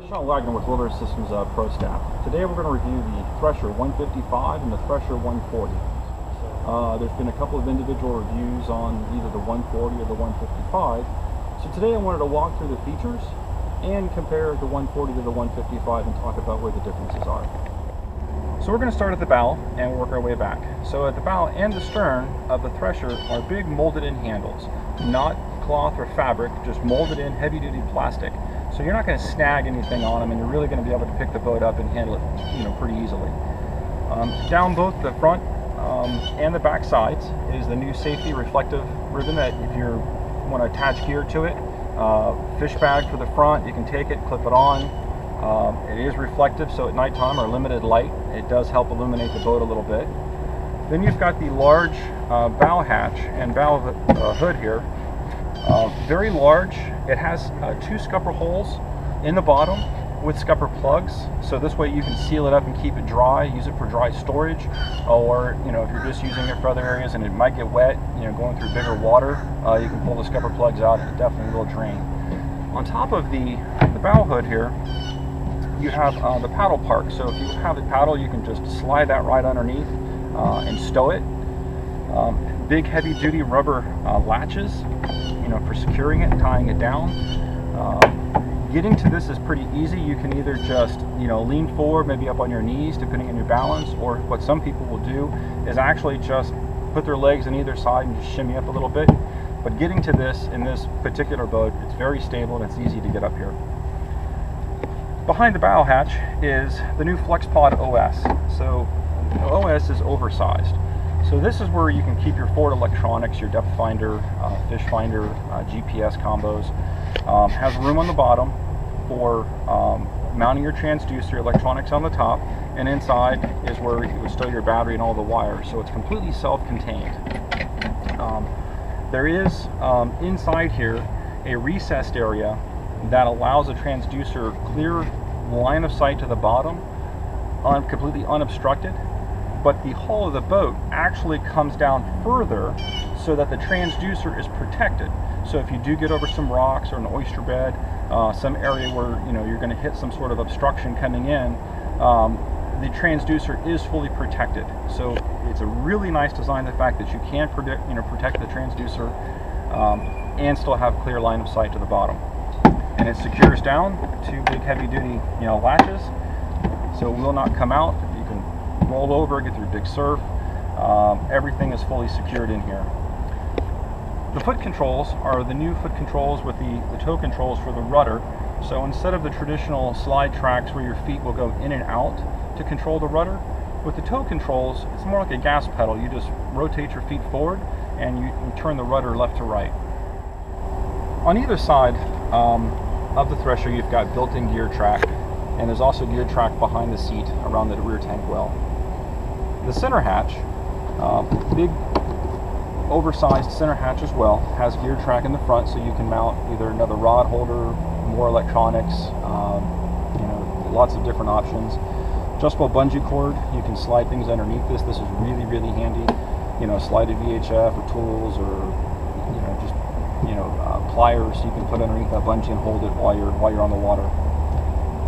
Shawn Waggoner with Wilderness Systems Pro Staff. Today we're going to review the Thresher 155 and the Thresher 140. There's been a couple of individual reviews on either the 140 or the 155. So today I wanted to walk through the features and compare the 140 to the 155 and talk about where the differences are. So we're going to start at the bow and work our way back. So at the bow and the stern of the Thresher are big molded in handles, not cloth or fabric, just molded in heavy duty plastic. So you're not going to snag anything on them, and you're really going to be able to pick the boat up and handle it, pretty easily. Down both the front and the back sides is the new safety reflective ribbon that if you want to attach gear to it. Fish bag for the front, you can take it, clip it on. It is reflective, so at nighttime or limited light, it does help illuminate the boat a little bit. Then you've got the large bow hatch and bow hood here. Very large. It has two scupper holes in the bottom with scupper plugs, so this way you can seal it up and keep it dry, use it for dry storage, or if you're just using it for other areas and it might get wet, going through bigger water, you can pull the scupper plugs out and it definitely will drain. On top of the bow hood here, you have the paddle park. So if you have the paddle, you can just slide that right underneath and stow it. Big heavy duty rubber latches, for securing it and tying it down. Getting to this is pretty easy. You can either just lean forward, maybe up on your knees depending on your balance, or what some people will do is actually just put their legs on either side and just shimmy up a little bit. But getting to this in this particular boat, it's very stable and it's easy to get up here. Behind the bow hatch is the new FlexPod OS. So the OS is oversized. So this is where you can keep your forward electronics, your depth finder, fish finder, GPS combos. Has room on the bottom for mounting your transducer, electronics on the top, and inside is where you would stow your battery and all the wires. So it's completely self-contained. There is inside here a recessed area that allows a transducer clear line of sight to the bottom, completely unobstructed. But the hull of the boat actually comes down further so that the transducer is protected. So if you do get over some rocks or an oyster bed, some area where you're going to hit some sort of obstruction coming in, the transducer is fully protected. So it's a really nice design, the fact that you can protect the transducer and still have clear line of sight to the bottom. And it secures down two big heavy duty latches, so it will not come out. You can roll over, get through big surf. Everything is fully secured in here. The foot controls are the new foot controls with the toe controls for the rudder. So instead of the traditional slide tracks where your feet will go in and out to control the rudder, with the toe controls, it's more like a gas pedal. You just rotate your feet forward and you turn the rudder left to right. On either side of the Thresher, you've got built-in gear track, and there's also gear track behind the seat around the rear tank well. The center hatch, big oversized center hatch as well, has gear track in the front, so you can mount either another rod holder, more electronics, lots of different options. Adjustable bungee cord, you can slide things underneath this. This is really, really handy. Slide a VHF or tools or pliers you can put underneath that bungee and hold it while you're on the water.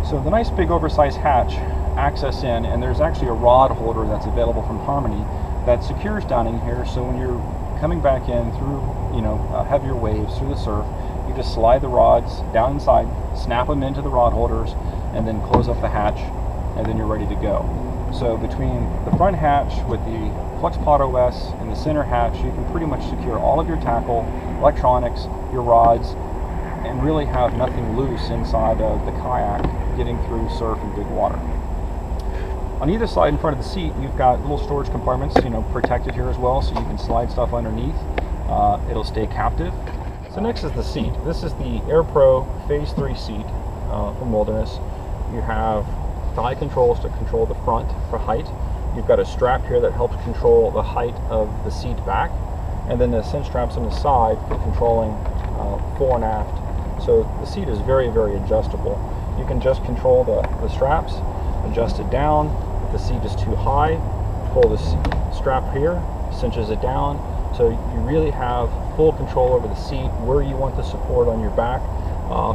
So the nice big oversized hatch access in, and there's actually a rod holder that's available from Harmony that secures down in here. So when you're coming back in through heavier waves through the surf, you just slide the rods down inside, snap them into the rod holders, and then close up the hatch, and then you're ready to go. So between the front hatch with the FlexPod OS and the center hatch, you can pretty much secure all of your tackle, electronics, your rods, and really have nothing loose inside of the kayak getting through surf and big water. On either side in front of the seat, you've got little storage compartments, protected here as well, so you can slide stuff underneath. It'll stay captive. So next is the seat. This is the Air Pro Phase 3 seat from Wilderness. You have thigh controls to control the front for height. You've got a strap here that helps control the height of the seat back, and then the cinch straps on the side for controlling fore and aft. So the seat is very, very adjustable. You can just control the straps, adjust it down. If the seat is too high, pull this strap here, cinches it down. So you really have full control over the seat, where you want the support on your back,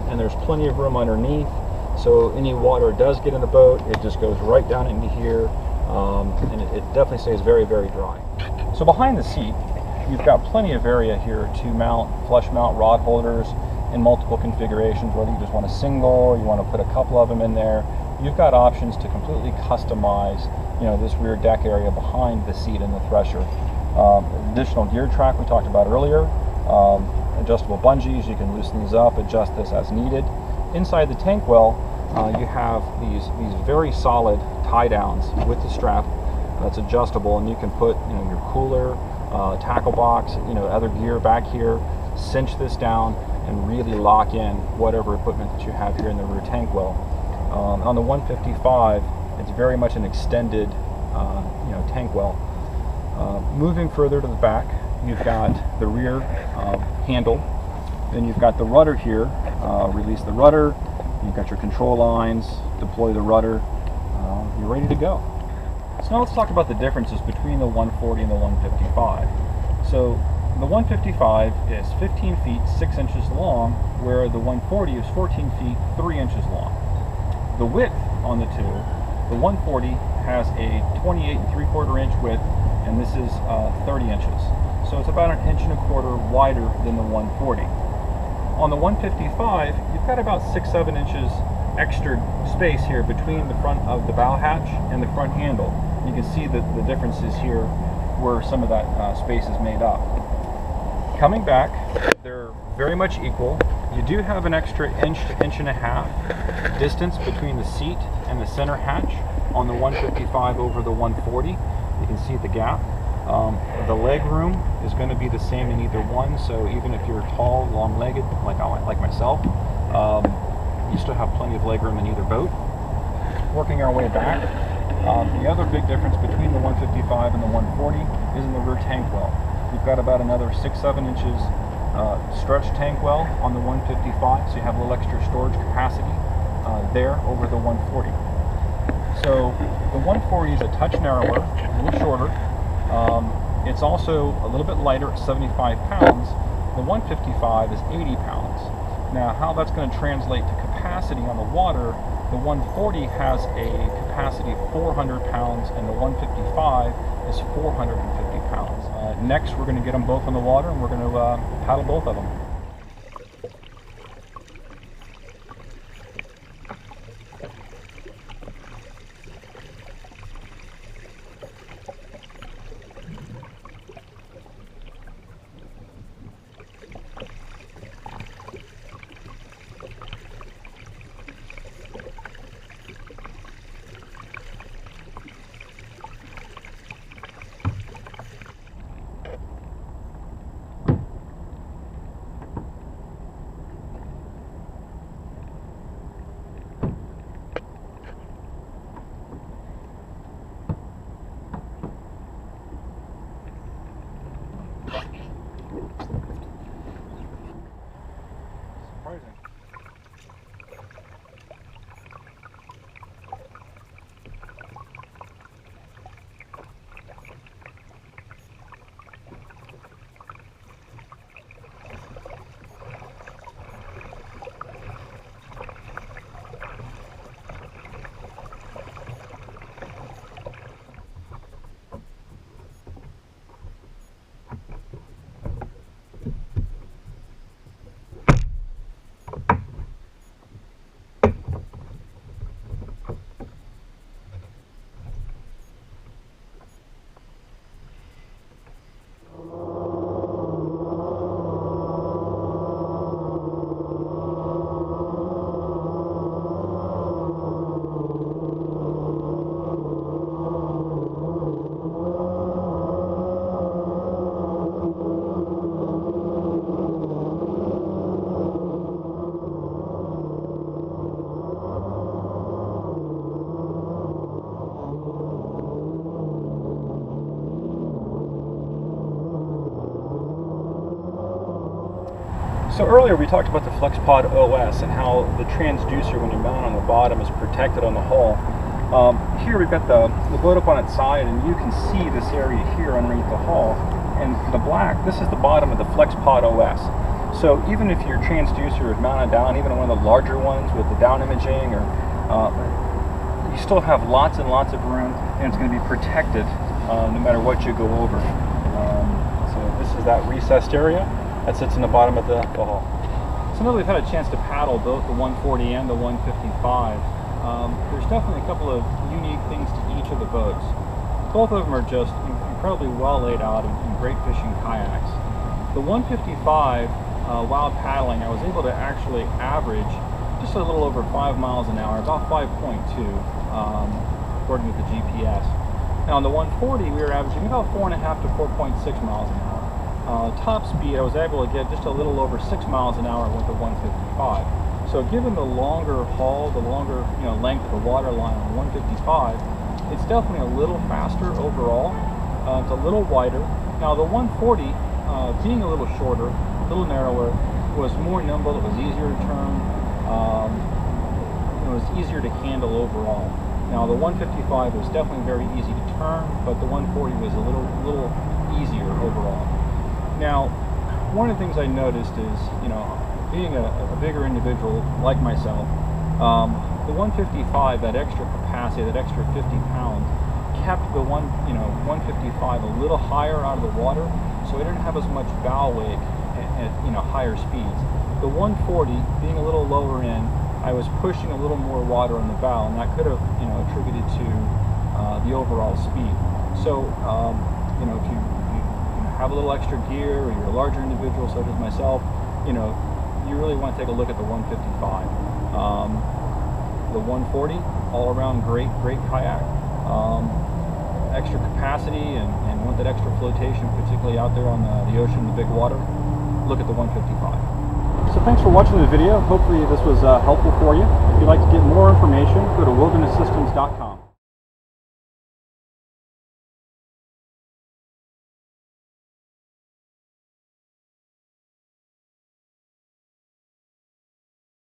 and there's plenty of room underneath. So any water does get in the boat, it just goes right down into here, and it definitely stays very, very dry. So behind the seat, you've got plenty of area here to mount flush mount rod holders in multiple configurations, whether you just want a single or you want to put a couple of them in there. You've got options to completely customize, this rear deck area behind the seat in the Thresher. Additional gear track we talked about earlier, adjustable bungees, you can loosen these up, adjust this as needed. Inside the tank well, you have these very solid tie downs with the strap that's adjustable, and you can put your cooler, tackle box, other gear back here, cinch this down and really lock in whatever equipment that you have here in the rear tank well. On the 155, it's very much an extended tank well. Moving further to the back, you've got the rear handle, then you've got the rudder here. Release the rudder, you've got your control lines, deploy the rudder, you're ready to go. So now let's talk about the differences between the 140 and the 155. So the 155 is 15 feet 6 inches long, where the 140 is 14 feet 3 inches long. The width on the two, the 140 has a 28 3/4 inch width, and this is 30 inches. So it's about 1.25 inches wider than the 140. On the 155, you've got about 6-7 inches extra space here between the front of the bow hatch and the front handle. You can see the differences here where some of that space is made up. Coming back, they're very much equal. You do have an extra inch to 1.5 inches distance between the seat and the center hatch on the 155 over the 140. You can see the gap. The leg room is going to be the same in either one, so even if you're tall, long-legged, like myself, you still have plenty of leg room in either boat. Working our way back, the other big difference between the 155 and the 140 is in the rear tank well. You've got about another 6-7 inches stretch tank well on the 155, so you have a little extra storage capacity there over the 140. So the 140 is a touch narrower, a little shorter. It's also a little bit lighter at 75 pounds. The 155 is 80 pounds. Now, how that's going to translate to capacity on the water, the 140 has a capacity of 400 pounds and the 155 is 450 pounds. Next, we're going to get them both on the water and we're going to paddle both of them. Surprising. So earlier we talked about the FlexPod OS and how the transducer, when you mount on the bottom, is protected on the hull. Here we've got the boat up on its side, and you can see this area here underneath the hull. And the black, this is the bottom of the FlexPod OS. So even if your transducer is mounted down, even one of the larger ones with the down imaging, or you still have lots and lots of room, and it's going to be protected no matter what you go over. So this is that recessed area that sits in the bottom of the hull. So now that we've had a chance to paddle both the 140 and the 155, there's definitely a couple of unique things to each of the boats. Both of them are just incredibly well laid out and great fishing kayaks. The 155, while paddling, I was able to actually average just a little over 5 miles an hour, about 5.2, according to the GPS. Now on the 140, we were averaging about 4.5 to 4.6 miles an hour. Top speed, I was able to get just a little over 6 miles an hour with the 155. So given the longer haul, the longer length of the water line on the 155, it's definitely a little faster overall. It's a little wider. Now the 140, being a little shorter, a little narrower, was more nimble. It was easier to turn. It was easier to handle overall. Now the 155 was definitely very easy to turn, but the 140 was a little easier overall. Now, one of the things I noticed is, being a bigger individual like myself, the 155, that extra capacity, that extra 50 pounds, kept the 155 a little higher out of the water, so I didn't have as much bow wake at higher speeds. The 140, being a little lower in, I was pushing a little more water on the bow, and that could have attributed to the overall speed. So if you have a little extra gear, or you're a larger individual such as myself, you really want to take a look at the 155. The 140, all around great kayak. Extra capacity and want that extra flotation, particularly out there on the ocean, the big water, look at the 155. So thanks for watching the video. Hopefully this was helpful for you. If you'd like to get more information, go to wildernesssystems.com.